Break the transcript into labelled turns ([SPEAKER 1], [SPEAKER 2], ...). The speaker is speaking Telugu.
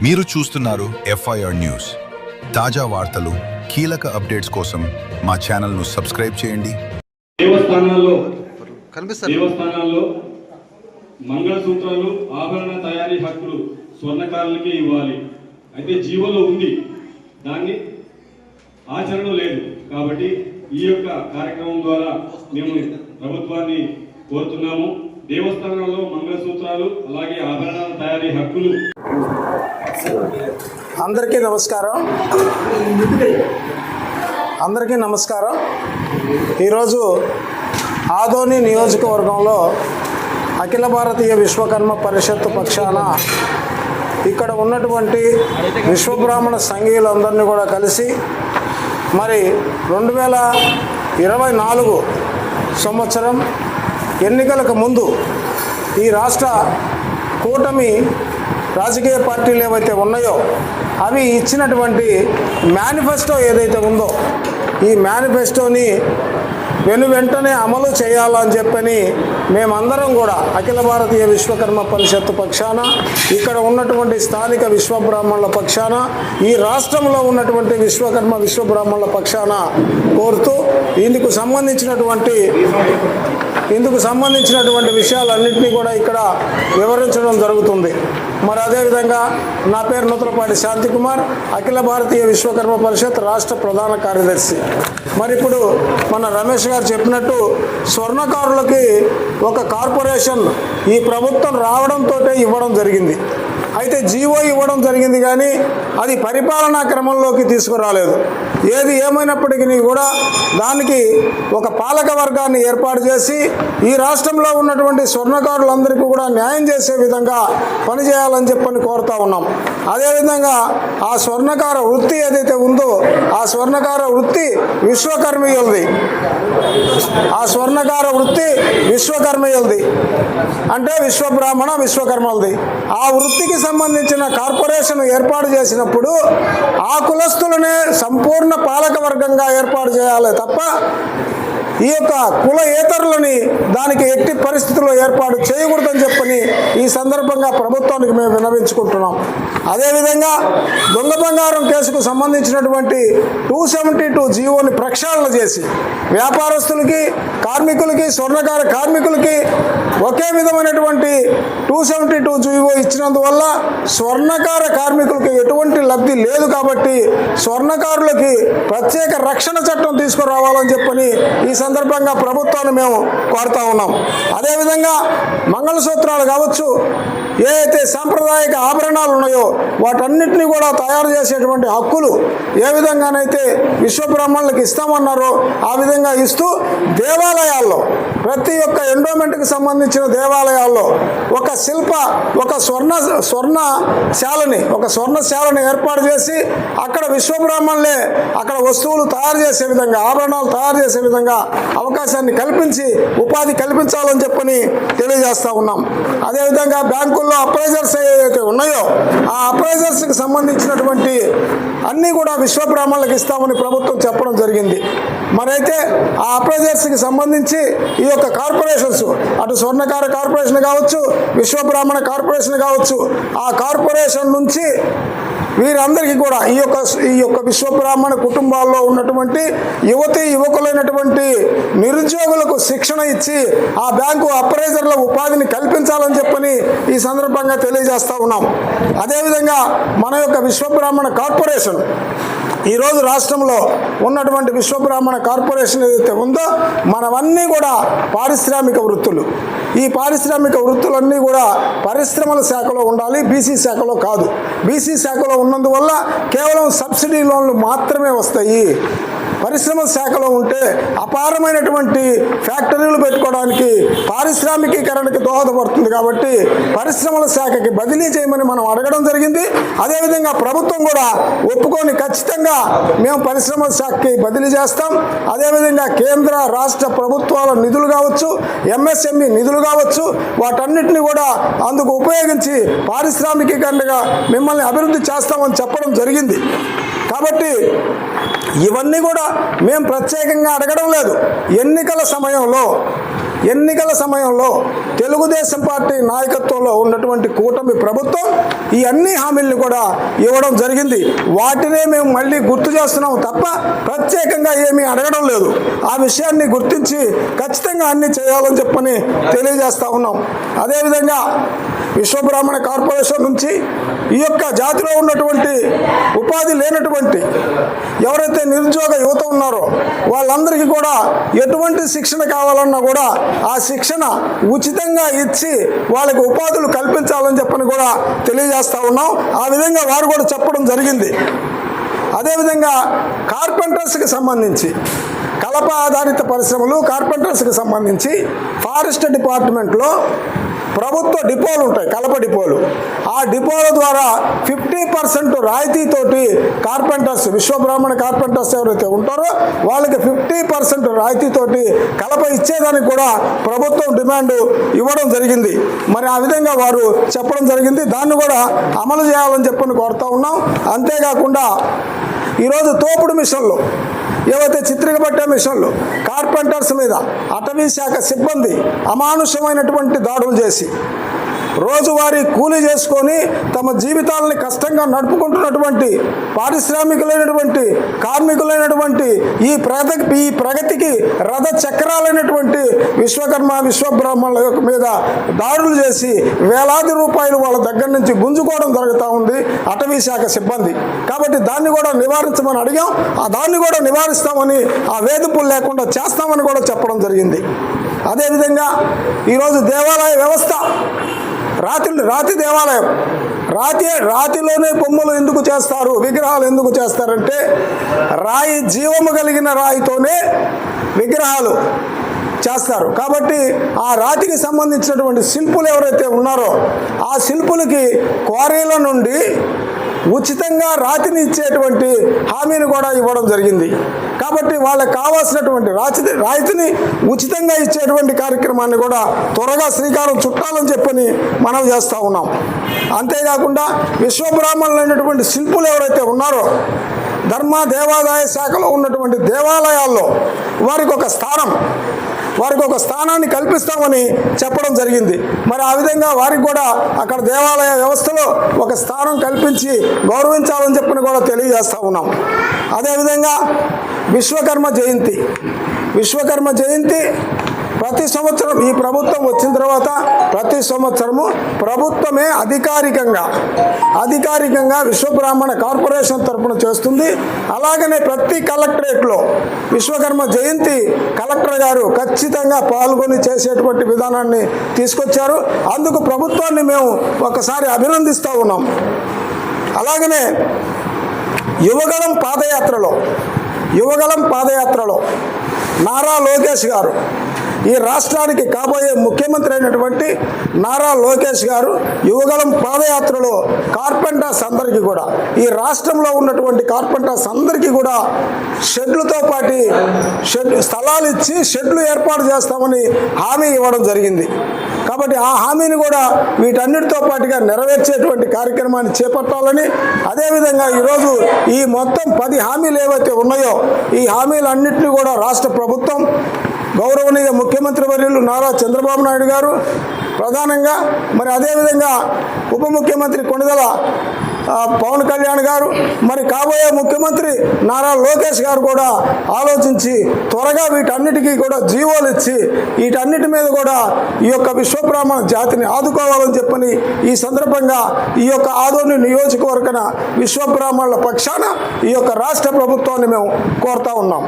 [SPEAKER 1] మీరు చూస్తున్నారు FIR న్యూస్. తాజా వార్తలు, కీలక అప్డేట్స్ కోసం మా ఛానల్ను సబ్స్క్రైబ్ చేయండి.
[SPEAKER 2] దేవస్థానాల్లో మంగళసూత్రాలు, ఆభరణ తయారీ హక్కులు స్వర్ణకారులకే ఇవ్వాలి. అయితే జీవోలో ఉంది, దాన్ని ఆచరణ లేదు. కాబట్టి ఈ యొక్క కార్యక్రమం ద్వారా మేము ప్రభుత్వాన్ని కోరుతున్నాము. దేవస్థానాల్లో మంగళసూత్రాలు అలాగే ఆభరణాల తయారీ హక్కులు.
[SPEAKER 3] అందరికీ నమస్కారం. ఈరోజు ఆదోని నియోజకవర్గంలో అఖిల భారతీయ విశ్వకర్మ పరిషత్ పక్షాన ఇక్కడ ఉన్నటువంటి విశ్వబ్రాహ్మణ సంఘీయులందరినీ కూడా కలిసి మరి 2024 సంవత్సరం ఎన్నికలకు ముందు ఈ రాష్ట్ర కూటమి రాజకీయ పార్టీలు ఏవైతే ఉన్నాయో అవి ఇచ్చినటువంటి మేనిఫెస్టో ఏదైతే ఉందో ఈ మేనిఫెస్టోని వెంటనే అమలు చేయాలని చెప్పని మేమందరం కూడా అఖిల భారతీయ విశ్వకర్మ పరిషత్ పక్షాన, ఇక్కడ ఉన్నటువంటి స్థానిక విశ్వబ్రాహ్మణుల పక్షాన, ఈ రాష్ట్రంలో ఉన్నటువంటి విశ్వబ్రాహ్మణుల పక్షాన కోరుతూ ఇందుకు సంబంధించినటువంటి విషయాలన్నింటినీ కూడా ఇక్కడ వివరించడం జరుగుతుంది. మరి అదేవిధంగా నా పేరు నూతలపాటి శాంతికుమార్, అఖిల భారతీయ విశ్వకర్మ పరిషత్ రాష్ట్ర ప్రధాన కార్యదర్శి. మరి ఇప్పుడు మన రమేష్ గారు చెప్పినట్టు స్వర్ణకారులకి ఒక కార్పొరేషన్ ఈ ప్రభుత్వం రావడంతో ఇవ్వడం జరిగింది. అయితే జీవో ఇవ్వడం జరిగింది, కానీ అది పరిపాలనా క్రమంలోకి తీసుకురాలేదు. ఏది ఏమైనప్పటికీ కూడా దానికి ఒక పాలక వర్గాన్ని ఏర్పాటు చేసి ఈ రాష్ట్రంలో ఉన్నటువంటి స్వర్ణకారులందరికీ కూడా న్యాయం చేసే విధంగా పనిచేయాలని చెప్పని కోరుతా ఉన్నాం. అదేవిధంగా ఆ స్వర్ణకార వృత్తి ఏదైతే ఉందో ఆ స్వర్ణకార వృత్తి విశ్వకర్మీయులది. అంటే విశ్వబ్రాహ్మణ విశ్వకర్మలది. ఆ వృత్తికి సంబంధించిన కార్పొరేషన్ ఏర్పాటు చేసినప్పుడు ఆ కులస్తులనే సంపూర్ణ పాలక వర్గంగా ఏర్పాటు చేయాలి తప్ప ఈ యొక్క కులయేతరులని దానికి ఎట్టి పరిస్థితుల్లో ఏర్పాటు చేయకూడదని చెప్పని ఈ సందర్భంగా ప్రభుత్వానికి మేము విన్నవించుకుంటున్నాం. అదేవిధంగా దొంగ బంగారం కేసుకు సంబంధించినటువంటి 272 జీవోని ప్రక్షాళన చేసి వ్యాపారస్తులకి, కార్మికులకి, స్వర్ణకార కార్మికులకి ఒకే విధమైనటువంటి 272 జీవో ఇచ్చినందువల్ల స్వర్ణకార కార్మికులకి ఎటువంటి లబ్ధి లేదు. కాబట్టి స్వర్ణకారులకి ప్రత్యేక రక్షణ చట్టం తీసుకురావాలని చెప్పని ఈ సందర్భంగా ప్రభుత్వాన్ని మేము కోరుతా ఉన్నాం. అదేవిధంగా మంగళసూత్రాలు కావచ్చు, ఏ అయితే సాంప్రదాయక ఆభరణాలు ఉన్నాయో వాటన్నిటినీ కూడా తయారు చేసేటువంటి హక్కులు ఏ విధంగానైతే విశ్వబ్రాహ్మణులకు ఇస్తామన్నారో ఆ విధంగా ఇస్తూ దేవాలయాల్లో ప్రతి ఒక్క ఎండోమెంట్కి సంబంధించిన దేవాలయాల్లో ఒక స్వర్ణశాలని ఏర్పాటు చేసి అక్కడ విశ్వబ్రాహ్మణులే అక్కడ వస్తువులు తయారు చేసే విధంగా, ఆభరణాలు తయారు చేసే విధంగా అవకాశాన్ని కల్పించి ఉపాధి కల్పించాలని చెప్పని తెలియజేస్తూ ఉన్నాం. అదేవిధంగా బ్యాంకుల్లో అప్రైజర్స్ ఏవైతే ఉన్నాయో ఆ అప్రైజర్స్కి సంబంధించినటువంటి అన్నీ కూడా విశ్వబ్రాహ్మణులకు ఇస్తామని ప్రభుత్వం చెప్పడం జరిగింది. మరైతే ఆ అప్రైజర్స్కి సంబంధించి ఈ యొక్క కార్పొరేషన్స్, అటు స్వర్ణకార కార్పొరేషన్ కావచ్చు, విశ్వబ్రాహ్మణ కార్పొరేషన్ కావచ్చు, ఆ కార్పొరేషన్ నుంచి వీరందరికీ కూడా ఈ యొక్క విశ్వబ్రాహ్మణ కుటుంబాల్లో ఉన్నటువంటి యువకులైనటువంటి నిరుద్యోగులకు శిక్షణ ఇచ్చి ఆ బ్యాంకు అప్రైజర్ల ఉపాధిని కల్పించాలని చెప్పని ఈ సందర్భంగా తెలియజేస్తూ ఉన్నాం. అదేవిధంగా మన యొక్క విశ్వబ్రాహ్మణ కార్పొరేషన్ ఈరోజు రాష్ట్రంలో ఉన్నటువంటి విశ్వబ్రాహ్మణ కార్పొరేషన్ ఏదైతే ఉందో మనవన్నీ కూడా పారిశ్రామిక వృత్తులు. ఈ పారిశ్రామిక వృత్తులన్నీ కూడా పరిశ్రమల శాఖలో ఉండాలి, బీసీ శాఖలో కాదు. బీసీ శాఖలో ఉన్నందువల్ల కేవలం సబ్సిడీ లోన్లు మాత్రమే వస్తాయి. పరిశ్రమల శాఖలో ఉంటే అపారమైనటువంటి ఫ్యాక్టరీలు పెట్టుకోవడానికి, పారిశ్రామికీకరణకి దోహదపడుతుంది. కాబట్టి పరిశ్రమల శాఖకి బదిలీ చేయమని మనం అడగడం జరిగింది. అదేవిధంగా ప్రభుత్వం కూడా ఒప్పుకొని ఖచ్చితంగా మేము పరిశ్రమల శాఖకి బదిలీ చేస్తాం. అదేవిధంగా కేంద్ర రాష్ట్ర ప్రభుత్వాల నిధులు కావచ్చు, MSME నిధులు కావచ్చు, వాటన్నిటిని కూడా అందుకు ఉపయోగించి పారిశ్రామికీకరణగా మిమ్మల్ని అభివృద్ధి చేస్తామని చెప్పడం జరిగింది. కాబట్టి ఇవన్నీ కూడా మేము ప్రత్యేకంగా అడగడం లేదు. ఎన్నికల సమయంలో ఎన్నికల సమయంలో తెలుగుదేశం పార్టీ నాయకత్వంలో ఉన్నటువంటి కూటమి ప్రభుత్వం ఈ అన్ని హామీలను కూడా ఇవ్వడం జరిగింది. వాటినే మేము మళ్ళీ గుర్తు చేస్తున్నాం తప్ప ప్రత్యేకంగా ఏమీ అడగడం లేదు. ఆ విషయాన్ని గుర్తించి ఖచ్చితంగా అన్ని చేయాలని చెప్పని తెలియజేస్తా ఉన్నాం. అదేవిధంగా విశ్వబ్రాహ్మణ కార్పొరేషన్ నుంచి ఈ యొక్క జాతిలో ఉన్నటువంటి ఉపాధి లేనటువంటి ఎవరైతే నిరుద్యోగ యువత ఉన్నారో వాళ్ళందరికీ కూడా ఎటువంటి శిక్షణ కావాలన్నా కూడా ఆ శిక్షణ ఉచితంగా ఇచ్చి వాళ్ళకి ఉపాధులు కల్పించాలని చెప్పని కూడా తెలియజేస్తా ఉన్నాం. ఆ విధంగా వారు కూడా చెప్పడం జరిగింది. అదేవిధంగా కార్పెంటర్స్కి సంబంధించి కలప ఆధారిత పరిశ్రమలు కార్పెంటర్స్కి సంబంధించి ఫారెస్ట్ డిపార్ట్మెంట్లో ప్రభుత్వ డిపోలు ఉంటాయి, కలప డిపోలు. ఆ డిపోల ద్వారా 50% రాయితీతోటి కార్పెంటర్స్, విశ్వబ్రాహ్మణ కార్పెంటర్స్ ఎవరైతే ఉంటారో వాళ్ళకి 50% రాయితీతోటి కలప ఇచ్చేదానికి కూడా ప్రభుత్వం డిమాండ్ ఇవ్వడం జరిగింది. మరి ఆ విధంగా వారు చెప్పడం జరిగింది. దాన్ని కూడా అమలు చేయాలని చెప్పని కోరుతా ఉన్నాం. అంతేకాకుండా ఈరోజు తోపుడు మిషన్లు ఏవైతే చిత్రికబట్టే మిషన్లు కార్పెంటర్స్ మీద అటవీ శాఖ సిబ్బంది అమానుషమైనటువంటి దాడులు చేసి రోజువారీ కూలీ చేసుకొని తమ జీవితాలని కష్టంగా నడుపుకుంటున్నటువంటి పారిశ్రామికులైనటువంటి కార్మికులైనటువంటి ఈ ప్రగతికి రథ చక్రాలైనటువంటి విశ్వకర్మ విశ్వబ్రాహ్మణుల మీద దాడులు చేసి వేలాది రూపాయలు వాళ్ళ దగ్గర నుంచి గుంజుకోవడం జరుగుతూ ఉంది అటవీ శాఖ సిబ్బంది. కాబట్టి దాన్ని కూడా నివారించమని అడిగాం. దాన్ని కూడా నివారిస్తామని, ఆ వేధింపులు లేకుండా చేస్తామని కూడా చెప్పడం జరిగింది. అదేవిధంగా ఈరోజు దేవాలయ వ్యవస్థ రాతి దేవాలయం, రాతిలోనే బొమ్మలు ఎందుకు చేస్తారు, విగ్రహాలు ఎందుకు చేస్తారంటే రాయి, జీవము కలిగిన రాయితోనే విగ్రహాలు చేస్తారు. కాబట్టి ఆ రాతికి సంబంధించినటువంటి శిల్పులు ఎవరైతే ఉన్నారో ఆ శిల్పులకి క్వారీల నుండి ఉచితంగా రాతిని ఇచ్చేటువంటి హామీని కూడా ఇవ్వడం జరిగింది. కాబట్టి వాళ్ళకి కావాల్సినటువంటి రాతిని ఉచితంగా ఇచ్చేటువంటి కార్యక్రమాన్ని కూడా త్వరగా శ్రీకారం చుట్టాలని చెప్పని మనం చేస్తూ ఉన్నాం. అంతేకాకుండా విశ్వబ్రాహ్మణులైనటువంటి శిల్పులు ఎవరైతే ఉన్నారో ధర్మ దేవాదాయ శాఖలో ఉన్నటువంటి దేవాలయాల్లో వారికి ఒక స్థానాన్ని కల్పిస్తామని చెప్పడం జరిగింది. మరి ఆ విధంగా వారికి కూడా అక్కడ దేవాలయ వ్యవస్థలో ఒక స్థానం కల్పించి గౌరవించాలని చెప్పని కూడా తెలియజేస్తూ ఉన్నాం. అదేవిధంగా విశ్వకర్మ జయంతి ప్రతి సంవత్సరం ఈ ప్రభుత్వం వచ్చిన తర్వాత ప్రతి సంవత్సరము ప్రభుత్వమే అధికారికంగా విశ్వబ్రాహ్మణ కార్పొరేషన్ తరఫున చేస్తుంది. అలాగనే ప్రతి కలెక్టరేట్లో విశ్వకర్మ జయంతి కలెక్టర్ గారు ఖచ్చితంగా పాల్గొని చేసేటువంటి విధానాన్ని తీసుకొచ్చారు. అందుకు ప్రభుత్వాన్ని మేము ఒకసారి అభినందిస్తూ ఉన్నాం. అలాగనే యువగళం పాదయాత్రలో నారా లోకేష్ గారు, ఈ రాష్ట్రానికి కాబోయే ముఖ్యమంత్రి అయినటువంటి నారా లోకేష్ గారు యువగళం పాదయాత్రలో కార్పెంటర్స్ అందరికీ కూడా, ఈ రాష్ట్రంలో ఉన్నటువంటి కార్పెంటర్స్ అందరికీ కూడా షెడ్లతో పాటు స్థలాలు ఇచ్చి షెడ్లు ఏర్పాటు చేస్తామని హామీ ఇవ్వడం జరిగింది. కాబట్టి ఆ హామీని కూడా వీటన్నిటితో పాటుగా నెరవేర్చేటువంటి కార్యక్రమాన్ని చేపట్టాలని, అదేవిధంగా ఈరోజు ఈ మొత్తం 10 హామీలు ఏవైతే ఉన్నాయో ఈ హామీలన్నింటినీ కూడా రాష్ట్ర ప్రభుత్వం గౌరవనీయ ముఖ్యమంత్రి వర్యులు నారా చంద్రబాబు నాయుడు గారు ప్రధానంగా, మరి అదేవిధంగా ఉప ముఖ్యమంత్రి కొణిదెల పవన్ కళ్యాణ్ గారు, మరి కాబోయే ముఖ్యమంత్రి నారా లోకేష్ గారు కూడా ఆలోచించి త్వరగా వీటన్నిటికీ కూడా జీవోలు ఇచ్చి వీటన్నిటి మీద కూడా ఈ యొక్క విశ్వబ్రాహ్మణ జాతిని ఆదుకోవాలని చెప్పని ఈ సందర్భంగా ఈ యొక్క ఆదోని నియోజకవర్గన విశ్వబ్రాహ్మణుల పక్షాన ఈ యొక్క రాష్ట్ర ప్రభుత్వాన్ని మేము కోరుతా ఉన్నాం.